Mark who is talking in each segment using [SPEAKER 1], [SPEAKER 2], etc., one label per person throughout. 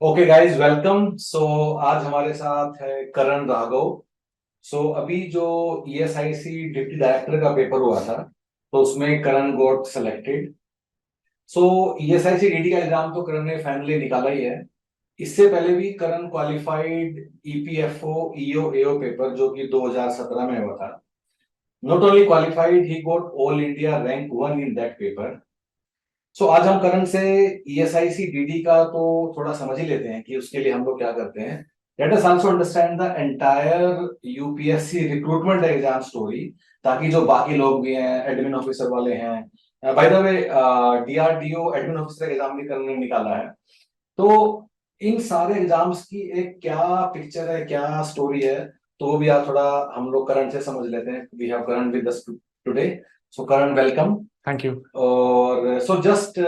[SPEAKER 1] Okay guys, welcome. आज हमारे साथ है करण राघव। अभी जो ईएसआईसी डिप्टी डायरेक्टर का पेपर हुआ था, तो उसमें करण गॉट सेलेक्टेड। ईएसआईसी डीडी का एग्जाम तो करण ने फाइनली निकाला ही है। इससे पहले भी करण क्वालिफाइड ईपीएफओ ईओ एओ पेपर जो कि 2017 में हुआ था। Not only qualified, he got all India rank 1 in that paper. आज हम करण से ईएसआईसी डीडी का तो थोड़ा समझ ही लेते हैं कि उसके लिए हम लोग क्या करते हैं। Let us also understand the entire UPSC recruitment exam story, ताकि जो बाकी लोग भी हैं, एडमिन ऑफिसर वाले हैं, by the way DRDO admin officer exam भी करण ने निकाला है। तो इन सारे एग्जाम्स की एक क्या पिक्चर है, क्या स्टोरी है, तो वो भी आप थोड़ा हम लोग करण से समझ लेते हैं। We have Karan with us today. Karan, welcome.
[SPEAKER 2] Thank you.
[SPEAKER 1] और just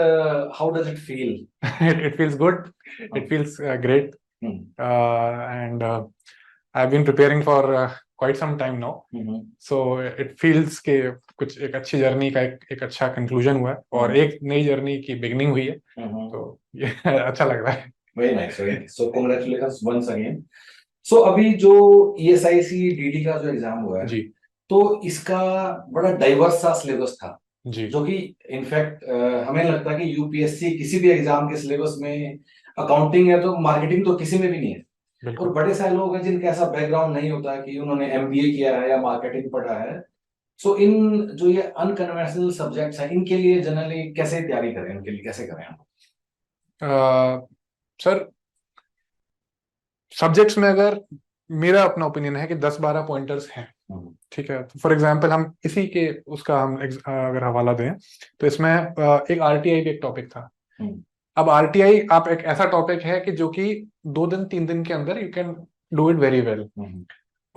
[SPEAKER 1] how does it feel?
[SPEAKER 2] It feels good. It feels great. And I've been preparing for quite some time now. So it feels कि कुछ एक अच्छी journey का एक अच्छा conclusion हुआ है और एक नई जर्नी की बिगनिंग हुई है। तो ये अच्छा लग रहा है।
[SPEAKER 1] Very nice, very nice. Congratulations once again. अभी जो ईएसआईसी डीडी का जो एग्जाम हुआ है,
[SPEAKER 2] जी
[SPEAKER 1] तो इसका बड़ा डाइवर्स सा सिलेबस था,
[SPEAKER 2] जी
[SPEAKER 1] जो कि इनफैक्ट हमें लगता है कि यूपीएससी किसी भी एग्जाम के सिलेबस में अकाउंटिंग है तो मार्केटिंग तो किसी में भी नहीं है। और
[SPEAKER 2] बिल्कुल।
[SPEAKER 1] बड़े सारे लोग हैं जिनका ऐसा बैकग्राउंड नहीं होता कि उन्होंने एमबीए किया है या मार्केटिंग पढ़ा है। इन जो ये अनकन्वेंशनल सब्जेक्ट्स हैं, इनके लिए जनरली कैसे तैयारी करें, उनके लिए कैसे करें हम?
[SPEAKER 2] सर, सब्जेक्ट्स में अगर मेरा अपना ओपिनियन है कि 10-12 पॉइंटर्स हैं। ठीक है, तो फॉर एग्जांपल हम इसी के उसका हम अगर हवाला दें तो इसमें एक आरटीआई भी एक टॉपिक था। अब आरटीआई आप एक ऐसा टॉपिक है कि जो कि 2 दिन 3 दिन के अंदर you can do it very well.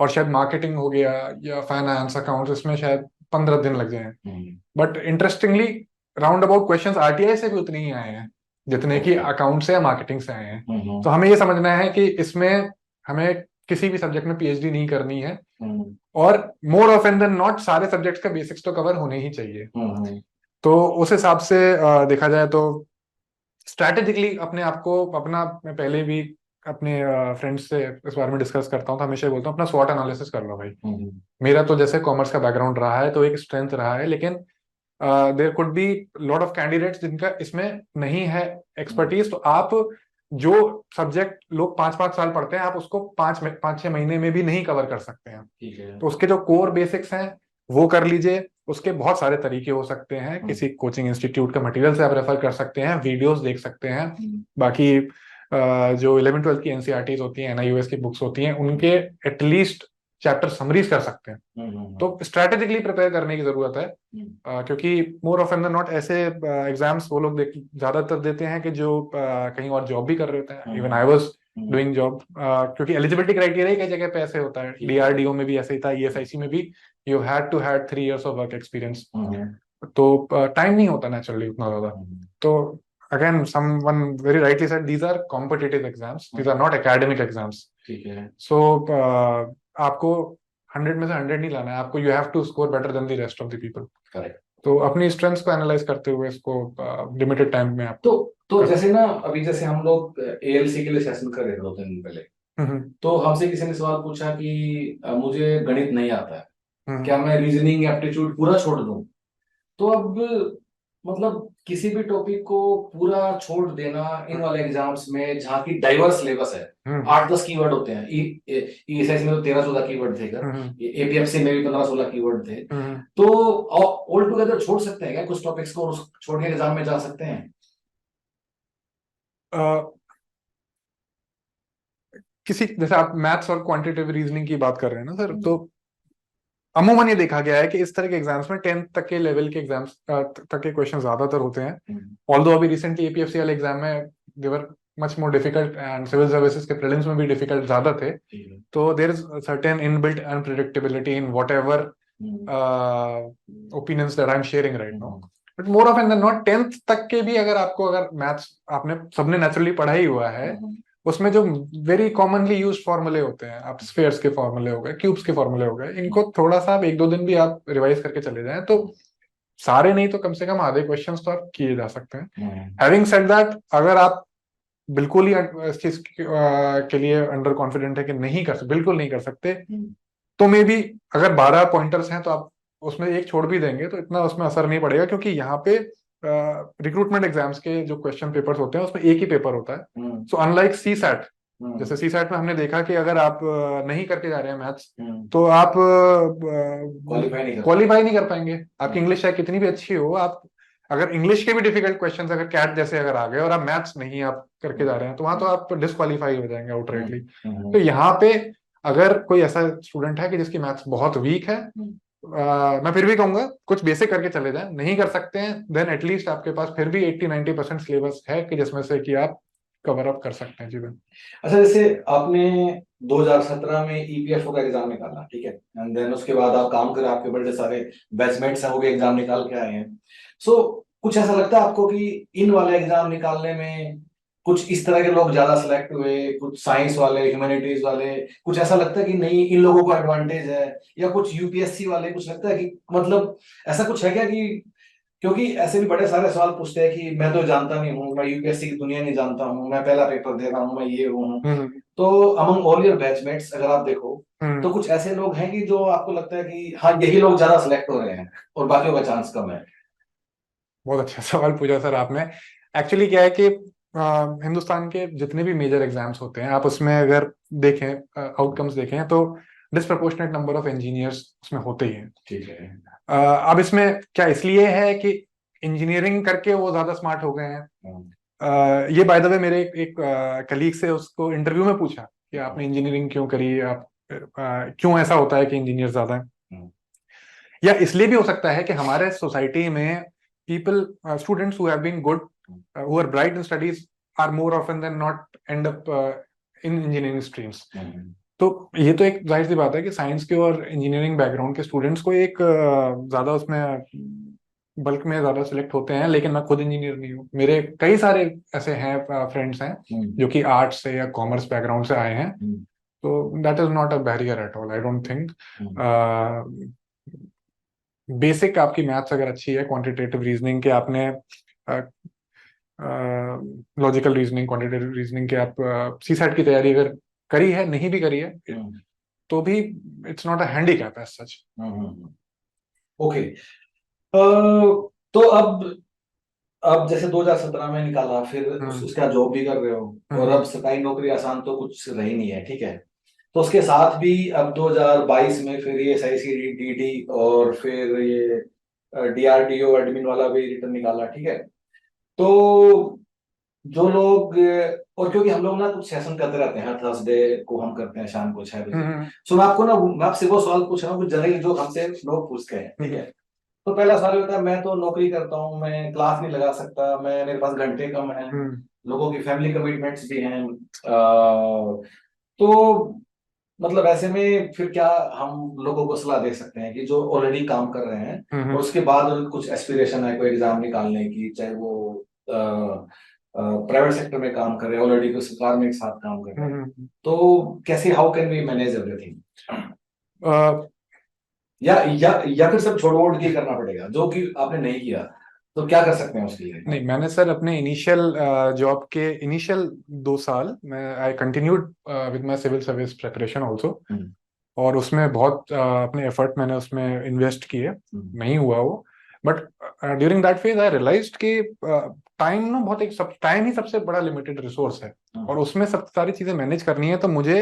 [SPEAKER 2] और शायद मार्केटिंग हो गया या फाइनेंस अकाउंट्स, इसमें शायद 15 दिन लग जाए। But interestingly round about question RTI से भी उतने ही आए हैं जितने कि अकाउंट से या मार्केटिंग से आए हैं। तो हमें ये समझना है कि इसमें हमें किसी भी सब्जेक्ट में पीएचडी नहीं करनी है। और मोर ऑफन देन नॉट सारे सब्जेक्ट्स का बेसिक्स तो कवर होने ही चाहिए। तो उस हिसाब से देखा जाए तो स्ट्रैटेजिकली अपने आप को अपना, मैं पहले भी अपने फ्रेंड्स से इस बारे में डिस्कस करता हूँ तो हमेशा बोलता हूँ अपना स्वॉट एनालिसिस कर लो भाई। मेरा तो जैसे कॉमर्स का बैकग्राउंड रहा है तो एक स्ट्रेंथ रहा है, लेकिन there could be lot of candidates जिनका इसमें नहीं है एक्सपर्टीज। तो आप जो सब्जेक्ट लोग 5-5 साल पढ़ते हैं आप उसको 5-6 महीने में भी नहीं कवर कर सकते हैं। तो उसके जो कोर बेसिक्स हैं वो कर लीजिए। उसके बहुत सारे तरीके हो सकते हैं, किसी कोचिंग इंस्टीट्यूट का मटेरियल से आप रेफर कर सकते हैं, वीडियोस देख सकते हैं। बाकी जो 11वीं 12वीं की एनसीईआरटीज होती हैं, एनआईयूएस की बुक्स होती हैं, उनके एटलीस्ट चैप्टर समरीज कर सकते हैं। तो स्ट्रैटेजिकली प्रिपेयर करने की जरूरत है। क्योंकि मोर ऑफ देन नॉट ऐसे एग्जाम्स वो लोग ज्यादातर देते हैं कि जो कहीं और जॉब भी कर रहे होते हैं। Even I was doing job, क्योंकि एलिजिबिलिटी क्राइटेरिया कई जगह पे ऐसे होता है। डीआरडीओ में भी ऐसे ही था, ईएसआईसी में भी you had to had 3 years of work experience. तो टाइम नहीं होता नेचुरली उतना ज्यादा। तो again someone very rightly said these are competitive exams, these are not academic exams.
[SPEAKER 1] ठीक है।
[SPEAKER 2] सो आपको 100 में से 100 नहीं लाना है, आपको you have to score better than the rest of the people.
[SPEAKER 1] Correct.
[SPEAKER 2] तो अपनी स्ट्रेंथ्स को एनालाइज करते हुए इसको लिमिटेड टाइम में आप
[SPEAKER 1] तो जैसे ना, अभी जैसे हम लोग एएलसी के लिए सेशन कर रहे थे 2 दिन पहले, तो हमसे किसी ने सवाल पूछा कि मुझे गणित नहीं आता है, क्या मैं रीजनिंग एप्टीट्यूड पूरा छोड़ दूं? तो अब मतलब किसी भी टॉपिक को पूरा छोड़ देना इन वाले एग्जाम्स में, जहाँ की डाइवर्स सिलेबस है, 8-10 कीवर्ड होते हैं। ईएसआईसी में तो 13-14 कीवर्ड थे, एपीएफसी में भी 15-16 कीवर्ड थे। तो ऑल टुगेदर छोड़ सकते हैं क्या कुछ टॉपिक्स को, और छोड़ के एग्जाम में जा सकते हैं?
[SPEAKER 2] किसी जैसे आप मैथ्स और क्वांटिटेटिव रीजनिंग की बात कर रहे हैं ना सर, तो अमूमन ये देखा गया है कि इस तरह के एग्जाम्स में 10th तक के लेवल के एग्जाम्स तक के क्वेश्चन ज्यादातर होते हैं। ऑल्दो अभी रिसेंटली एपीएफसी वाले एग्जाम में they were much more difficult and civil services के प्रीलिम्स में भी डिफिकल्ट ज्यादा थे। तो there is certain inbuilt unpredictability in whatever opinions that I am sharing right now. But more of an not 10th तक के भी अगर मैथ्स आपने सबने नेचुरली पढ़ा ही हुआ है, उसमें जो वेरी कॉमनली यूज फॉर्मूले होते हैं, आप स्फीयर्स के फॉर्मूले हो गए, क्यूब्स के फॉर्मूले हो गए, इनको थोड़ा सा आप 1-2 दिन भी आप रिवाइज करके चले जाएं तो सारे नहीं तो कम से कम आधे क्वेश्चंस तो आप किए जा सकते हैं। हैविंग सेड दैट, अगर आप बिल्कुल ही इस चीज के लिए अंडर कॉन्फिडेंट है कि नहीं कर सकते, बिल्कुल नहीं कर सकते, तो मे बी अगर 12 पॉइंटर्स हैं तो आप उसमें एक छोड़ भी देंगे तो इतना उसमें असर नहीं पड़ेगा, क्योंकि यहाँ पे रिक्रूटमेंट एग्जाम्स के जो क्वेश्चन पेपर्स होते हैं उसमें एक ही पेपर होता है। सो अनलाइक सी सैट, जैसे सी सैट में हमने देखा कि अगर आप नहीं करके जा रहे हैं मैथ्स तो आप क्वालिफाई नहीं कर पाएंगे। आपकी इंग्लिश चाहे कितनी भी अच्छी हो, आप अगर इंग्लिश के भी डिफिकल्ट क्वेश्चंस अगर कैट जैसे अगर आ गए और आप मैथ्स नहीं आप करके जा रहे हैं तो वहां तो आप डिस्क्वालीफाई हो जाएंगे आउटराइटली। तो यहाँ पे अगर कोई ऐसा स्टूडेंट है कि जिसकी मैथ्स बहुत वीक है, मैं फिर भी कहूंगा कुछ बेसिक करके चले जाएं। नहीं कर सकते हैं देन एटलीस्ट आपके पास फिर भी 80-90% सिलेबस है कि जिसमें से कि आप कवर अप कर सकते हैं जीवन।
[SPEAKER 1] अच्छा, जैसे आपने 2017 में ईपीएफओ का एग्जाम निकाला, ठीक है, एंड देन उसके बाद आप काम कर, आपके बड़े सारे बैचमेट्स हैं वो भी एग्जाम निकाल के आए हैं। सो कुछ ऐसा लगता है आपको कि इन वाले एग्जाम निकालने में कुछ इस तरह के लोग ज्यादा सिलेक्ट हुए, कुछ साइंस वाले, ह्यूमैनिटीज वाले, कुछ ऐसा लगता है कि नहीं इन लोगों को एडवांटेज है, या कुछ यूपीएससी वाले कुछ लगता है कि मतलब ऐसा कुछ है क्या कि, क्योंकि ऐसे भी बड़े सारे सवाल पूछते हैं कि मैं तो जानता नहीं हूँ, मैं यूपीएससी की दुनिया नहीं जानता हूँ, मैं पहला पेपर दे रहा हूँ, मैं ये हूँ। तो अमंग ऑल योर बैचमेट्स अगर आप देखो तो कुछ ऐसे लोग हैं कि जो आपको लगता है कि हाँ यही लोग ज्यादा सिलेक्ट हो रहे हैं और बाकियों का चांस कम है?
[SPEAKER 2] बहुत अच्छा सवाल पूछा सर आपने। एक्चुअली क्या है कि हिंदुस्तान के जितने भी मेजर एग्जाम्स होते हैं आप उसमें अगर देखें, आउटकम्स देखें तो डिस्प्रपोर्शनेट नंबर ऑफ इंजीनियर्स उसमें होते ही हैं।
[SPEAKER 1] ठीक है।
[SPEAKER 2] अब इसमें क्या इसलिए है कि इंजीनियरिंग करके वो ज्यादा स्मार्ट हो गए हैं? ये बाय द वे मेरे एक कलीग से उसको इंटरव्यू में पूछा कि आपने इंजीनियरिंग क्यों करी, आप क्यों ऐसा होता है कि इंजीनियर ज्यादा है? या इसलिए भी हो सकता है कि हमारे सोसाइटी में people students who have been good, who are bright in studies are more often than not end up in engineering streams. तो ये तो एक जाहिर सी बात है कि साइंस के और इंजीनियरिंग बैकग्राउंड के स्टूडेंट्स को एक ज्यादा उसमें बल्क में ज्यादा सिलेक्ट होते हैं। लेकिन मैं खुद इंजीनियर नहीं हूँ, मेरे कई सारे ऐसे हैं फ्रेंड्स हैं जो कि आर्ट्स से या कॉमर्स बैकग्राउंड से आए हैं। तो that is not a barrier at all, I don't think. Basic आपकी मैथ्स अगर अच्छी है, क्वांटिटेटिव रीजनिंग के आपने लॉजिकल रीजनिंग, क्वांटिटेटिव रीजनिंग के आप सी सेट की तैयारी अगर करी है, नहीं भी करी है तो भी it's not a handicap as such.
[SPEAKER 1] Okay, तो अब जैसे 2017 में निकाला, फिर उसके बाद जॉब भी कर रहे हो, और अब सरकारी नौकरी आसान तो कुछ रही नहीं है, ठीक है, तो उसके साथ भी अब 2022 में फिर ये एसआईसी डीडी और फिर ये डीआरडीओ एडमिन वाला भी रिटर्न निकाला, ठीक है। तो जो लोग, और क्योंकि हम लोग ना कुछ सेशन करते रहते हैं, हर थर्सडे को हम करते हैं शाम को 6 बजे, सो मैं आपसे वो सवाल पूछ रहा हूँ जनरली जो हमसे लोग पूछते हैं, ठीक है। तो पहला सवाल होता है, मैं तो नौकरी करता हूँ, मैं क्लास नहीं लगा सकता, मेरे पास घंटे कम है, लोगों की फैमिली कमिटमेंट्स भी हैं, तो मतलब ऐसे में फिर क्या हम लोगों को सलाह दे सकते हैं कि जो ऑलरेडी काम कर रहे हैं और उसके बाद कुछ एस्पिरेशन है कोई एग्जाम निकालने की, चाहे वो प्राइवेट सेक्टर में काम कर रहे हैं, ऑलरेडी कोई सरकार में एक साथ काम कर रहे हैं, तो कैसे, how can we manage everything? या फिर सब छोड़ वोड़ के करना पड़ेगा जो कि आपने नहीं किया, तो क्या कर सकते हैं उसके लिए?
[SPEAKER 2] नहीं, मैंने सर अपने इनिशियल जॉब के इनिशियल 2 साल मैं I continued with my civil service preparation also, और उसमें बहुत अपने एफर्ट मैंने उसमें इन्वेस्ट किए। नहीं हुआ वो, but during that phase I realized कि टाइम ना बहुत एक सब टाइम ही सबसे बड़ा लिमिटेड रिसोर्स है, और उसमें सब सारी चीजें मैनेज करनी है। तो मुझे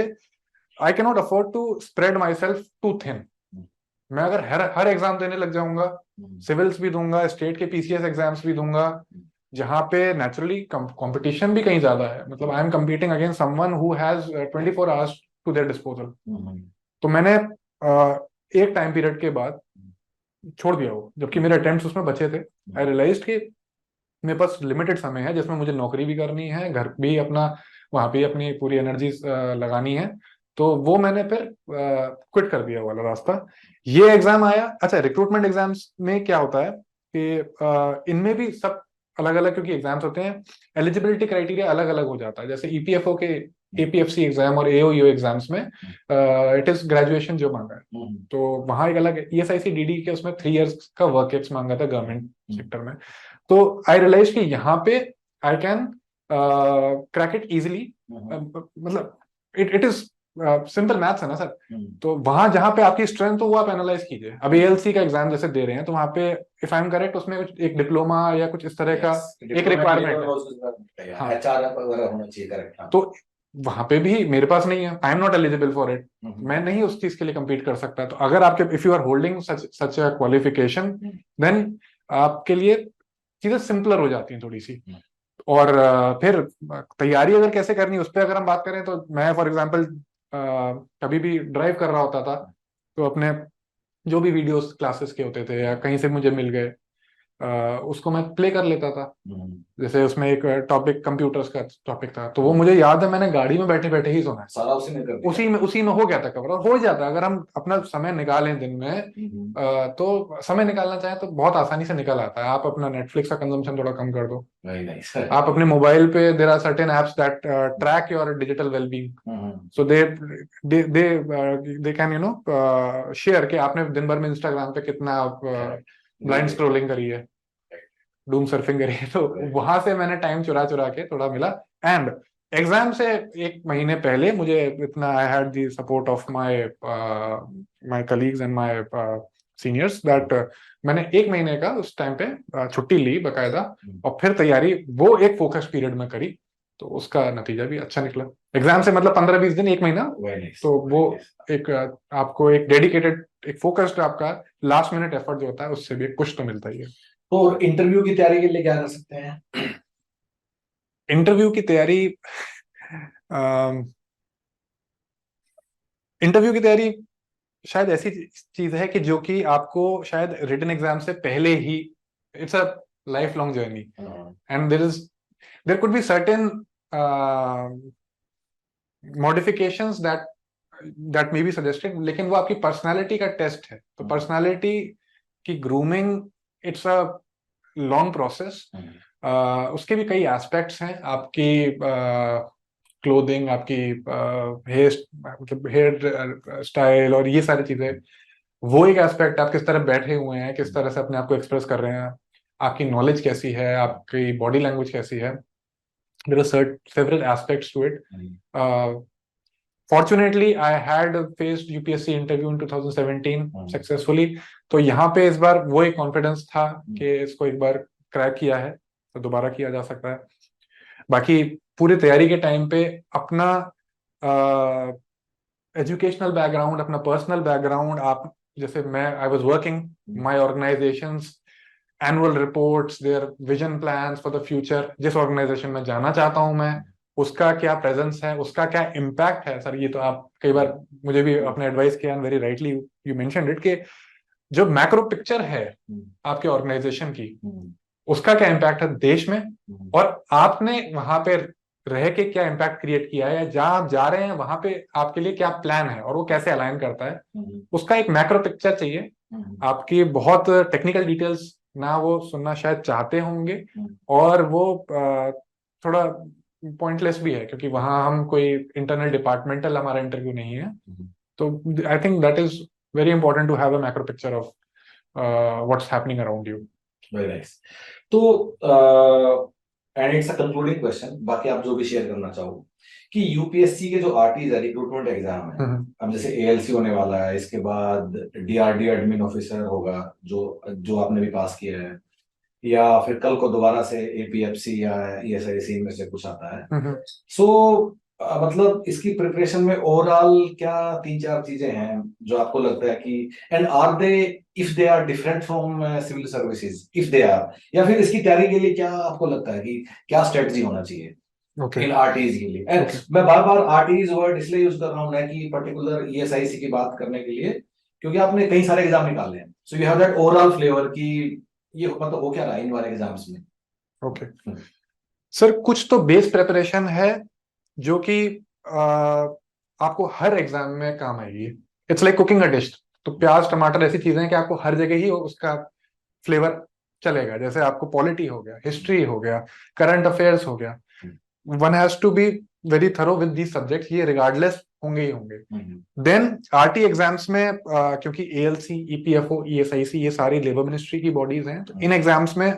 [SPEAKER 2] I can not afford to spread myself too thin. मैं अगर हर एग्जाम देने लग जाऊंगा, सिविल्स भी दूंगा, स्टेट के पीसीएस एग्जाम्स भी दूंगा, जहां पे नेचुरली कंपटीशन भी कहीं ज्यादा है, मतलब I am competing against someone who has 24 hours to their disposal. तो मैंने एक टाइम पीरियड के बाद छोड़ दिया वो, जबकि मेरे अटेम्प्ट्स उसमें बचे थे। आई रियलाइज्ड कि मेरे पास लिमिटेड समय है जिसमें मुझे नौकरी भी करनी है, घर भी अपना, वहां पे अपनी पूरी एनर्जी लगानी है। तो वो मैंने फिर क्विट कर दिया वाला रास्ता। ये एग्जाम आया। अच्छा, रिक्रूटमेंट एग्जाम्स में क्या होता है कि इनमें भी सब अलग अलग, क्योंकि एग्जाम्स होते हैं, एलिजिबिलिटी क्राइटेरिया अलग अलग हो जाता है। जैसे ईपीएफओ के एपीएफसी एग्जाम और एओईओ एग्जाम्स में इट इज ग्रेजुएशन जो मांगा है, तो वहां एक अलग ईएसआईसी डीडी के उसमें 3 इयर्स का वर्क एक्स मांगा था गवर्नमेंट सेक्टर में। तो आई रियलाइज कि यहाँ पे I can crack it easily, मतलब इट इज सिंपल मैथ्स है ना सर। तो वहां जहां पे आपकी स्ट्रेंथ हो वो आप एनालाइज कीजिए। अब एएलसी का एग्जाम जैसे दे रहे हैं तो वहां पे इफ आई एम करेक्ट उसमें कुछ एक डिप्लोमा या कुछ इस तरह का एक रिक्वायरमेंट है। हाँ,
[SPEAKER 1] एचआर वगैरह होना चाहिए, करेक्ट। हाँ,
[SPEAKER 2] तो वहां पे भी मेरे पास नहीं है, I am not eligible for it,
[SPEAKER 1] hmm,
[SPEAKER 2] मैं नहीं उस चीज के लिए compete कर सकता। तो अगर आपके if you are holding such a qualification then आपके लिए चीजें सिंपलर हो जाती हैं थोड़ी सी। और फिर तैयारी अगर कैसे करनी है उस पर अगर हम बात करें तो मैं फॉर एग्जांपल कभी भी ड्राइव कर रहा होता था तो अपने जो भी वीडियोस क्लासेस के होते थे या कहीं से मुझे मिल गए उसको मैं प्ले कर लेता था। जैसे उसमें एक टॉपिक कंप्यूटर्स का टॉपिक था तो वो मुझे याद है मैंने गाड़ी में बैठे बैठे ही सुना है,
[SPEAKER 1] सारा उसी में कर दिया।
[SPEAKER 2] उसी में हो गया था कवर। और हो जाता है अगर हम अपना समय निकालें दिन में तो समय निकालना चाहें तो बहुत आसानी से निकल आता है। आप अपना नेटफ्लिक्स का कंजम्पशन थोड़ा कम कर दो,
[SPEAKER 1] नहीं नहीं
[SPEAKER 2] आप अपने मोबाइल पे there are certain apps that track your digital wellbeing, so they can you know share कि आपने दिन भर में इंस्टाग्राम पे कितना ब्लाइंड स्क्रोलिंग करी है, डूम सर्फिंग करी है। तो वहां से मैंने टाइम चुरा चुरा के थोड़ा मिला। एंड एग्जाम से एक महीने पहले मुझे इतना I had the support of my my colleagues and my seniors that मैंने एक महीने का उस टाइम पे छुट्टी ली बकायदा और फिर तैयारी वो एक फोकस पीरियड में करी। तो उसका नतीजा भी अच्छा निकला। एग्जाम से मतलब 15-20 दिन, एक महीना, तो वो एक आपको एक डेडिकेटेड एक फोकस्ड आपका लास्ट मिनट एफर्ट जो होता है उससे भी कुछ तो मिलता ही है।
[SPEAKER 1] तो इंटरव्यू की तैयारी के लिए क्या कर सकते हैं?
[SPEAKER 2] इंटरव्यू की तैयारी इंटरव्यू की तैयारी शायद ऐसी चीज है कि जो कि आपको शायद रिटन एग्जाम से पहले ही, it's a life long journey and there could be certain modifications that may be suggested, लेकिन वो आपकी पर्सनालिटी का टेस्ट है। तो पर्सनालिटी की grooming it's a long process. उसके भी कई एस्पेक्ट्स हैं, आपकी क्लोथिंग, आपकी हेयर मतलब हेयर स्टाइल और ये सारी चीजें। वो एक एस्पेक्ट, आप किस तरह बैठे हुए हैं, किस तरह से अपने आप को एक्सप्रेस कर रहे हैं, आपकी नॉलेज कैसी है, आपकी बॉडी लैंग्वेज कैसी है। There are several aspects to it. Fortunately I had faced UPSC interview in 2017 successfully. तो यहाँ पे इस बार वो एक कॉन्फिडेंस था कि इसको एक बार क्रैक किया है तो दोबारा किया जा सकता है। बाकी पूरी तैयारी के टाइम पे अपना एजुकेशनल बैकग्राउंड, अपना पर्सनल बैकग्राउंड, आप जैसे मैं I was working my organisations annual reports, their vision plans for the future, जिस ऑर्गेनाइजेशन में जाना चाहता हूं मैं उसका क्या प्रेजेंस है, उसका क्या इम्पैक्ट है। सर ये तो आप कई बार मुझे भी अपने एडवाइस किया, and very rightly you mentioned it, कि जो मैक्रो पिक्चर है आपके ऑर्गेनाइजेशन की उसका क्या इम्पैक्ट है देश में, और आपने वहां पे रह के क्या इम्पैक्ट क्रिएट किया है, या जहां आप जा रहे हैं वहां पे आपके लिए क्या प्लान है और वो कैसे अलाइन करता है, उसका एक मैक्रो पिक्चर चाहिए। आपकी बहुत टेक्निकल डिटेल्स ना वो सुनना शायद चाहते होंगे, और वो थोड़ा पॉइंटलेस भी है क्योंकि वहां हम कोई इंटरनल डिपार्टमेंटल हमारा इंटरव्यू नहीं है। तो I think that is very important to have a macro picture of what's happening around you.
[SPEAKER 1] Very nice. तो and it's a concluding question, बाकी आप जो भी शेयर करना चाहो, कि यूपीएससी के जो आरटीज है, रिक्रूटमेंट एग्जाम है, अब जैसे एएलसी होने वाला है, इसके बाद डीआरडी एडमिन ऑफिसर होगा जो जो आपने भी पास किया है, या फिर कल को दोबारा से एपीएफसी या ईएसआईसी में से कुछ आता है। सो मतलब इसकी प्रिपरेशन में ओवरऑल क्या 3-4 चीजें हैं जो आपको लगता है कि, and are they, if they are different from civil services, if they are, या फिर इसकी तैयारी के लिए क्या आपको लगता है कि क्या स्ट्रेटजी होना चाहिए इन आरटीज के लिए? एंड मैं बार बार आरटीज वर्ड इसलिए यूज कर रहा हूँ ना कि पर्टिकुलर ईएसआईसी की बात करने के लिए, क्योंकि आपने कई सारे एग्जाम निकाले हैं, so you have that overall flavour कि ये मतलब हो क्या रहा है इन वाले एग्जाम्स में।
[SPEAKER 2] ओके सर, कुछ तो बेस प्रिपरेशन है जो कि आपको हर एग्जाम में काम आएगी। It's like cooking a dish. तो प्याज टमाटर ऐसी चीजें हैं कि आपको हर जगह ही उसका फ्लेवर चलेगा। जैसे आपको पॉलिटी हो गया, हिस्ट्री हो गया, करंट अफेयर्स हो गया, one has to be very thorough with these subjects, ये रिगार्डलेस होंगे ही होंगे। देन आरटी एग्जाम्स में क्योंकि एएलसी, ईपीएफओ, ईएसआईसी ये सारी लेबर मिनिस्ट्री की बॉडीज हैं, तो इन एग्जाम्स में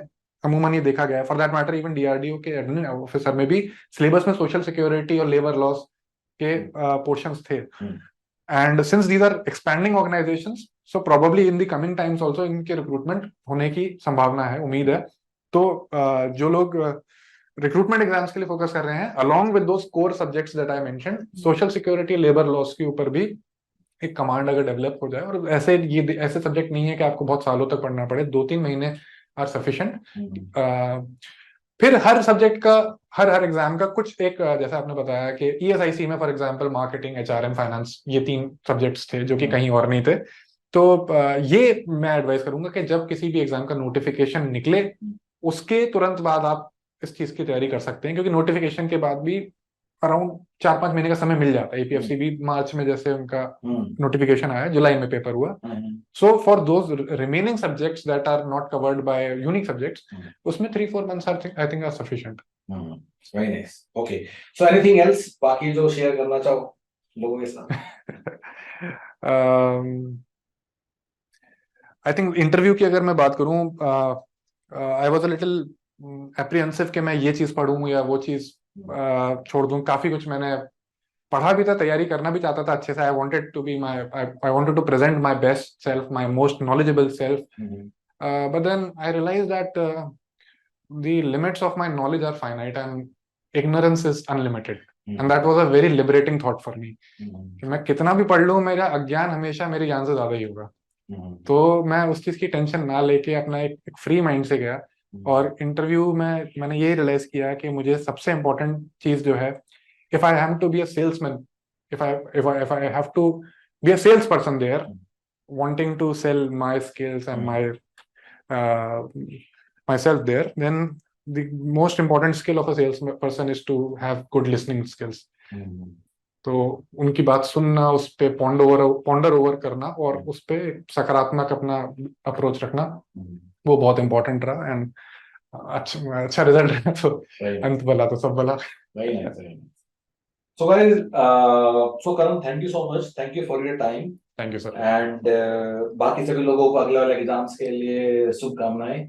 [SPEAKER 2] अमूमन ये देखा गया है, for that matter even DRDO के एडमिन ऑफिसर में भी सिलेबस में सोशल सिक्योरिटी और लेबर लॉस के पोर्शंस थे। And since these are expanding organisations, so probably in the coming times also इनके रिक्रूटमेंट होने की संभावना है, उम्मीद है। तो जो लोग रिक्रूटमेंट एग्जाम्स के लिए फोकस कर रहे हैं, along with those core subjects that I mentioned, social security, labour laws के ऊपर भी एक कमांड अगर डेवलप हो जाए, और ऐसे सब्जेक्ट नहीं है कि आपको बहुत सालों तक पढ़ना पड़े, 2-3 महीने आर सफिशिएंट। फिर हर सब्जेक्ट का, हर एग्जाम का कुछ एक, जैसा आपने बताया कि ईएसआईसी में for example marketing, HRM, finance, ये 3 सब्जेक्ट्स थे जो कि कहीं और नहीं थे। तो ये मैं एडवाइस करूंगा कि जब किसी भी एग्जाम का नोटिफिकेशन निकले, उसके तुरंत बाद आप इस चीज की तैयारी कर सकते हैं, क्योंकि नोटिफिकेशन के बाद भी अराउंड 4-5 महीने का समय मिल जाता है। एपीएफसी भी मार्च में जैसे उनका नोटिफिकेशन आया, जुलाई में पेपर हुआ। So for those remaining subjects that are not covered by unique subjects, उसमें 3-4 months I think are sufficient.
[SPEAKER 1] Very nice, okay. So anything else बाकी जो शेयर करना चाहो लोगों के साथ?
[SPEAKER 2] आई थिंक इंटरव्यू की अगर मैं बात करूं, I was a little apprehensive कि मैं ये चीज पढ़ूं या वो चीज छोड़ दूं। काफी कुछ मैंने पढ़ा भी था, तैयारी करना भी चाहता था अच्छे से। I wanted to be my, I wanted to present my best self, my most knowledgeable self, but then I realize that the limits of my knowledge are finite and ignorance is unlimited. And that was a very liberating thought for me. कि मैं कितना भी पढ़ लूं, मेरा अज्ञान हमेशा मेरे ज्ञान से ज्यादा ही होगा। तो मैं उस चीज की टेंशन ना लेके अपना एक फ्री माइंड से गया, और इंटरव्यू में मैंने ये रियलाइज किया कि मुझे सबसे इम्पोर्टेंट चीज जो है, if I have to be a salesman, if I have to be a salesperson there, wanting to sell my skills and my myself there, then the most important skill of a salesperson is to have good listening skills. तो उनकी बात सुनना, उस पे ponder over करना, और उस पे सकारात्मक अपना अप्रोच रखना, वो बहुत इंपॉर्टेंट रहा। एंड अच्छा रिजल्ट रहा, तो अंत भला तो सब भला।
[SPEAKER 1] So guys, so Karan, thank you so much. Thank you for your time.
[SPEAKER 2] Thank you sir.
[SPEAKER 1] And बाकी सभी लोगों को अगले वाले एग्जाम्स के लिए शुभकामनाएं।